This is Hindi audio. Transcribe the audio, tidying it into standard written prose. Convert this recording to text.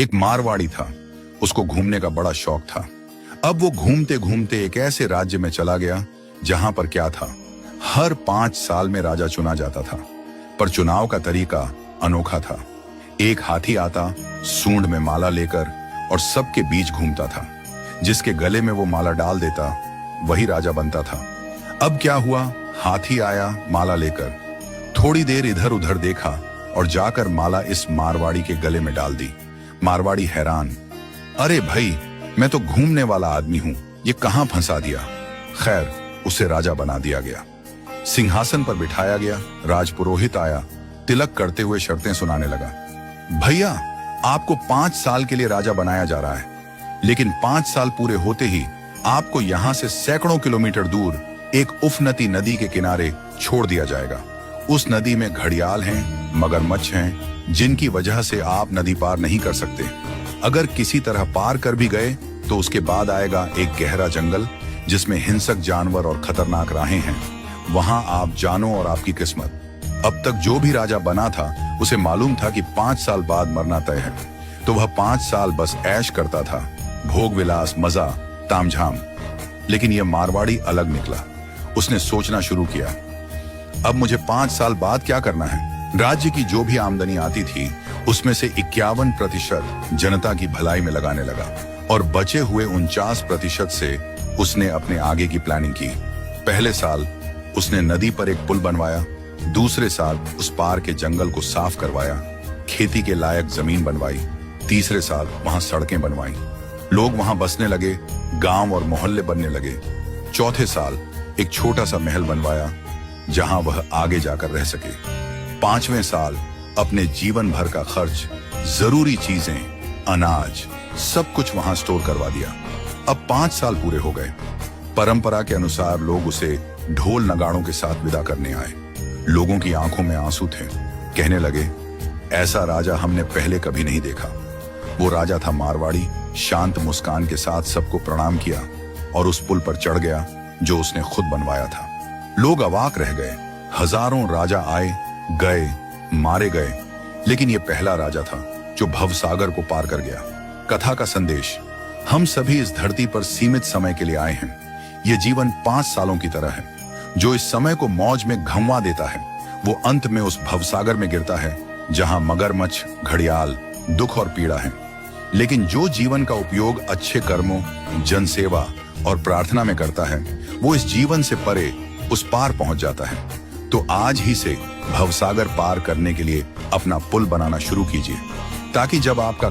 एक मारवाड़ी था, उसको घूमने का बड़ा शौक था। अब वो घूमते घूमते एक ऐसे राज्य में चला गया जहां पर क्या था, हर 5 साल में राजा चुना जाता था, पर चुनाव का तरीका अनोखा था। एक हाथी आता, सूंड में माला लेकर, और सबके बीच घूमता था। जिसके गले में वो माला डाल देता वही राजा बनता था। अब क्या हुआ, हाथी आया माला लेकर, थोड़ी देर इधर उधर देखा और जाकर माला इस मारवाड़ी के गले में डाल दी। मारवाड़ी हैरान, अरे भाई, मैं तो घूमने वाला आदमी हूं, ये कहां फंसा दिया। खैर, उसे राजा बना दिया गया, सिंहासन पर बिठाया गया। राजपुरोहित आया, तिलक करते हुए शर्तें सुनाने लगा। भैया, आपको 5 साल के लिए राजा बनाया जा रहा है, लेकिन 5 साल पूरे होते ही आपको यहां से सैकड़ों किलोमीटर दूर एक उफनती नदी के किनारे छोड़ दिया जाएगा। उस नदी में घड़ियाल हैं, मगरमच्छ हैं, जिनकी वजह से आप नदी पार नहीं कर सकते। अगर किसी तरह पार कर भी गए तो उसके बाद आएगा एक गहरा जंगल जिसमें हिंसक जानवर और खतरनाक राहें हैं। वहां आप जानो और आपकी किस्मत। अब तक जो भी राजा बना था उसे मालूम था कि 5 साल बाद मरना तय है, तो वह 5 साल बस ऐश करता था, भोग विलास, मजा, तामझाम। लेकिन यह मारवाड़ी अलग निकला। उसने सोचना शुरू किया, अब मुझे 5 साल बाद क्या करना है। राज्य की जो भी आमदनी आती थी उसमें से 51% जनता की भलाई में लगाने लगा, और बचे हुए 49% से उसने अपने आगे की प्लानिंग की। पहले साल उसने नदी पर एक पुल बनवाया, दूसरे साल उस पार के जंगल को साफ करवाया, खेती के लायक जमीन बनवाई, तीसरे साल वहां सड़कें बनवाई, लोग वहां बसने लगे, गांव और मोहल्ले बनने लगे। चौथे साल एक छोटा सा महल बनवाया जहां वह आगे जाकर रह सके। 5वें साल अपने जीवन भर का खर्च, जरूरी चीजें, अनाज, सब कुछ वहां स्टोर करवा दिया। अब 5 साल पूरे हो गए। परंपरा के अनुसार लोग उसे ढोल नगाड़ों के साथ विदा करने आए। लोगों की आंखों में आंसू थे। कहने लगे, ऐसा राजा हमने पहले कभी नहीं देखा। वो राजा था मारवाड़ी, शांत मुस्कान के साथ सबको प्रणाम किया और उस पुल पर चढ़ गया जो उसने खुद बनवाया था। लोग अवाक रह गए। हजारों राजा आए गए, मारे गए, लेकिन ये पहला राजा था जो भवसागर को पार कर गया। कथा का संदेश, हम सभी इस धरती पर सीमित समय के लिए आए हैं। ये जीवन 5 सालों की तरह है। जो इस समय को मौज में घंवा देता है वो अंत में उस भवसागर में गिरता है जहां मगरमच्छ, घड़ियाल, दुख और पीड़ा है। लेकिन जो जीवन का उपयोग अच्छे कर्मों, जनसेवा और प्रार्थना में करता है वो इस जीवन से परे उस पार पहुंच जाता है। तो आज ही से भवसागर पार करने के लिए अपना पुल बनाना शुरू कीजिए, ताकि जब आपका